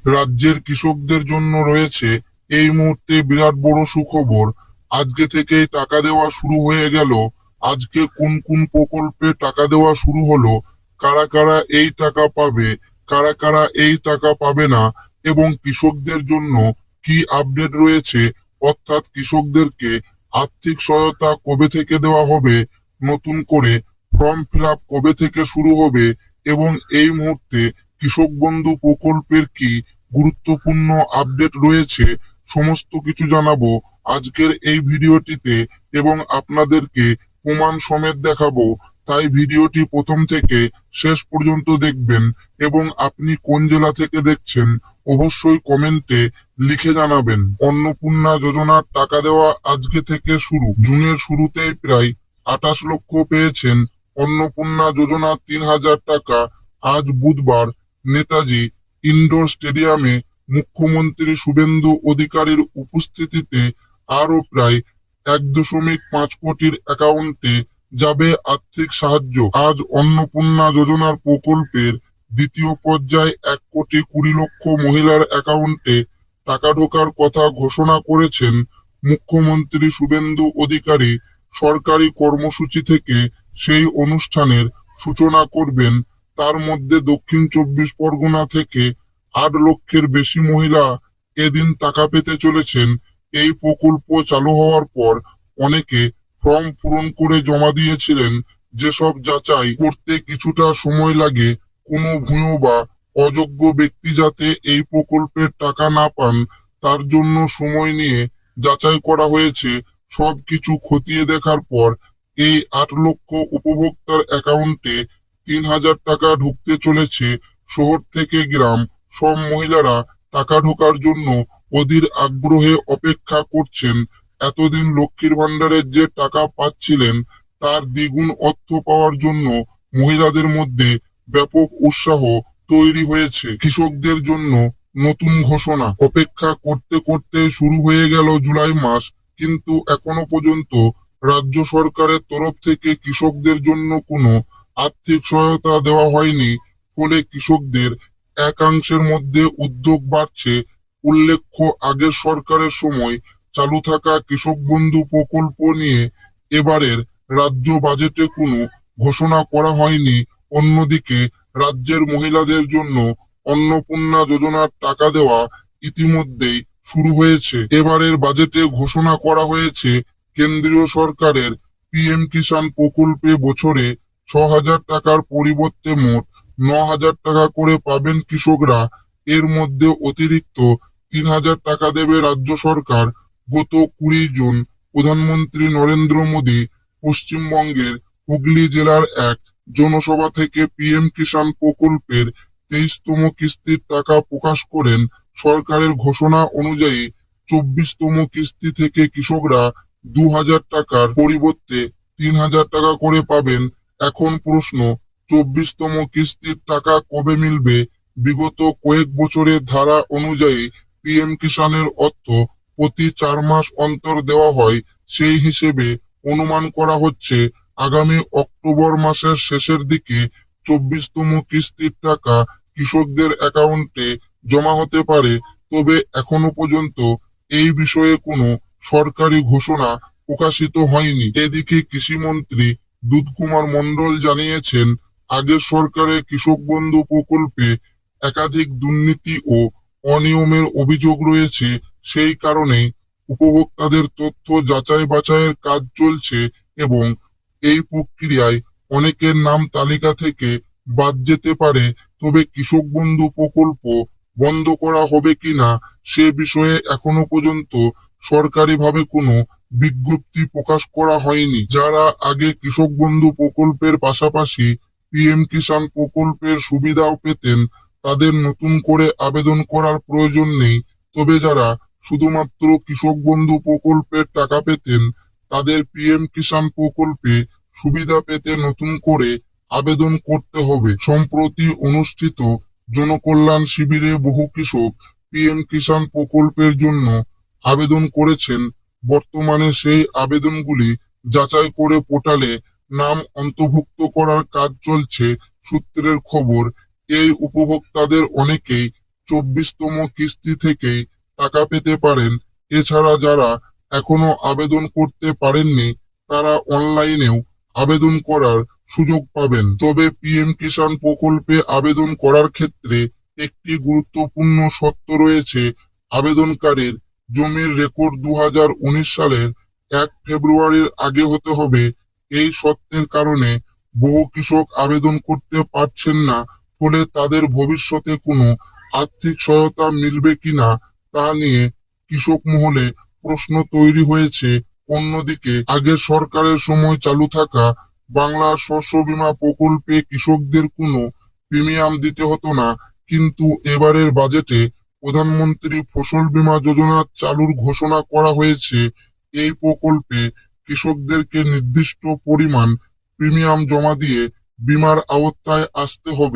রাজ্যের কৃষকদের জন্য রয়েছে এই মুহূর্তে বিরাট বড় সুখবর। আজকে থেকেই টাকা দেওয়া শুরু হয়ে গেল। আজকে কোন কোন প্রকল্পে টাকা দেওয়া শুরু হলো, কারা কারা এই টাকা পাবে, কারা কারা এই টাকা পাবে না, এবং কৃষকদের জন্য কি আপডেট রয়েছে, অর্থাৎ কৃষকদেরকে আর্থিক সহায়তা কবে থেকে দেওয়া হবে, নতুন করে ফর্ম ফিল আপ কবে থেকে শুরু হবে, এবং এই মুহূর্তে কৃষক বন্ধু প্রকল্পের কি গুরুত্বপূর্ণ আপডেট রয়েছে, সমস্ত কিছু জানাবো আজকের এই ভিডিওটিতে এবং আপনাদেরকে প্রমাণ সমেত দেখাবো। তাই ভিডিওটি প্রথম থেকে শেষ পর্যন্ত দেখবেন এবং আপনি কোন জেলা থেকে দেখছেন অবশ্যই কমেন্টে লিখে জানাবেন। অন্নপূর্ণা যোজনার টাকা দেওয়া আজকে থেকে শুরু। জুনের শুরুতেই প্রায় 28 লক্ষ পেয়েছেন অন্নপূর্ণা যোজনা 3000 টাকা। আজ বুধবার নেতাজি ইনডোর স্টেডিয়ামে মুখ্যমন্ত্রী শুভেন্দু অধিকারীর উপস্থিতিতে আরো প্রায় 1.5 কোটির অ্যাকাউন্টে যাবে আর্থিক সাহায্য। আজ অন্নপূর্ণা যোজনার প্রকল্পের দ্বিতীয় পর্যায়ে 1,20,00,000 মহিলার অ্যাকাউন্টে টাকা ঢোকার কথা ঘোষণা করেছেন মুখ্যমন্ত্রী শুভেন্দু অধিকারী। সরকারি কর্মসূচি থেকে সেই অনুষ্ঠানের সূচনা করবেন। তার মধ্যে দক্ষিণ 24 পরগনা থেকে 8 লক্ষের বেশি মহিলা এদিন টাকা পেতে চলেছেন। এই প্রকল্প চালু হওয়ার পর অনেকে ফর্ম পূরণ করে জমা দিয়েছিলেন। যেসব যাচাই করতে কিছুটা সময় লাগে, কোনো ভুয়ো বা অযোগ্য ব্যক্তি যাতে এই প্রকল্পের টাকা না পান তার জন্য সময় নিয়ে যাচাই করা হয়েছে। সবকিছু খতিয়ে দেখার পর এই 8 লক্ষ উপভোক্তার অ্যাকাউন্টে 3000 টাকা ঢুকতে চলেছে। শহর থেকে গ্রাম সব মহিলারা টাকা ঢোকার জন্য অধীর আগ্রহে অপেক্ষা করছেন। এতদিন লক্ষ্মীর ভান্ডারের যে টাকা পাচ্ছিলেন তার দ্বিগুণ অর্থ পাওয়ার জন্য মহিলাদের মধ্যে ব্যাপক উৎসাহ তৈরি হয়েছে। কৃষকদের জন্য নতুন ঘোষণা। অপেক্ষা করতে করতে শুরু হয়ে গেল জুলাই মাস, কিন্তু এখনো পর্যন্ত রাজ্য সরকারের তরফ থেকে কৃষকদের জন্য কোনো আর্থিক সহায়তা দেওয়া হয়নি। ফলে কৃষকদের একাংশের মধ্যে উদ্যোগ বাড়ছে। উল্লেখ্য, আগের সরকারের সময় চালু থাকা কৃষক বন্ধু প্রকল্প নিয়ে এবারের রাজ্য বাজেটে কোনো ঘোষণা করা হয়নি। অন্যদিকে রাজ্যের মহিলাদের জন্য অন্নপূর্ণা যোজনার টাকা দেওয়া ইতিমধ্যেই শুরু হয়েছে। এবারের বাজেটে ঘোষণা করা হয়েছে কেন্দ্রীয় সরকারের পিএম কিষাণ প্রকল্পে বছরে 6,000 টাকার পরিবর্তে মোট 9,000 টাকা করে পাবেন কৃষকরা। এর মধ্যে অতিরিক্ত 3,000 টাকা দেবে রাজ্য সরকার। গত 20 জুন প্রধানমন্ত্রী নরেন্দ্র মোদী পশ্চিমবঙ্গের হুগলি জেলার এক জনসভা থেকে পিএম কিষাণ প্রকল্পের 23তম কিস্তির টাকা প্রকাশ করেন। সরকারের ঘোষণা অনুযায়ী 24তম কিস্তি থেকে কৃষকরা 2,000 টাকার পরিবর্তে 3,000 টাকা করে পাবেন। এখন প্রশ্ন, 24তম কিস্তির টাকা কবে মিলবে? বিগত কয়েক বছরের ধারা অনুযায়ী পিএম কিষাণের অর্থ প্রতি 4 মাস অন্তর দেওয়া হয়। সেই হিসেবে অনুমান করা হচ্ছে আগামী অক্টোবর মাসের শেষের দিকে 24তম কিস্তির টাকা কৃষকদের অ্যাকাউন্টে জমা হতে পারে। তবে এখনো পর্যন্ত এই বিষয়ে কোনো সরকারি ঘোষণা প্রকাশিত হয়নি। এদিকে কৃষিমন্ত্রী দুধকুমার মণ্ডল জানিয়েছেন, আগের সরকারের কৃষক বন্ধু প্রকল্পে একাধিক দুর্নীতি ও অনিয়মের অভিযোগ রয়েছে। সেই কারণেই উপভোক্তাদের তথ্য যাচাই বাছাইয়ের কাজ চলছে এবং এই প্রক্রিয়ায় অনেকের নাম তালিকা থেকে বাদ যেতে পারে। তবে কৃষক বন্ধু প্রকল্প বন্ধ করা হবে কিনা সে বিষয়ে এখনো পর্যন্ত সরকারিভাবে কোনো বিজ্ঞপ্তি প্রকাশ করা হয়নি। যারা আগে কৃষক বন্ধু প্রকল্পের পাশাপাশি পিএম কিষাণ প্রকল্পের সুবিধাও পেতেন তাদের নতুন করে আবেদন করার প্রয়োজন নেই। তবে যারা শুধুমাত্র কৃষক বন্ধু প্রকল্পের টাকা পেতেন তাদের পিএম কিষাণ প্রকল্পে সুবিধা পেতে নতুন করে আবেদন করতে হবে। সম্প্রতি অনুষ্ঠিত জনকল্যাণ শিবিরে বহু কৃষক পিএম কিষাণ প্রকল্পের জন্য আবেদন করেছেন। বর্তমানে সেই আবেদনগুলি যাচাই করে পোর্টালে নাম অন্তর্ভুক্ত করার কাজ চলছে। সূত্রের খবর, এই উপভোক্তাদের অনেকেই 24তম কিস্তি থেকেই টাকা পেতে পারেন। এছাড়া যারা এখনো আবেদন করতে পারেননি তারা অনলাইনেও আবেদন করার সুযোগ পাবেন। তবে পিএম কিষাণ প্রকল্পে আবেদন করার ক্ষেত্রে একটি গুরুত্বপূর্ণ শর্ত রয়েছে। আবেদনকারীর জমির রেকর্ড 2019 সালের 1 ফেব্রুয়ারির আগে হতে হবে। এই শর্তের কারণে বহু কৃষক আবেদন করতে পারছেন না, ফলে তাদের ভবিষ্যতে কোনো আর্থিক সহায়তা মিলবে কিনা তা নিয়ে কৃষক মহলে প্রশ্ন তৈরি হয়েছে। অন্যদিকে আগের সরকারের সময় চালু থাকা বাংলা শস্য বীমা প্রকল্পে কৃষকদের কোনো প্রিমিয়াম দিতে হতো না, কিন্তু এবারের বাজেটে প্রধানমন্ত্রী ফসল বীমা যোজনা চালুর ঘোষণা করা হয়েছে। এই প্রকল্পে কৃষকদেরকে নির্দিষ্ট পরিমাণ প্রিমিয়াম জমা দিয়ে বীমার আওতায় আসতে হবে।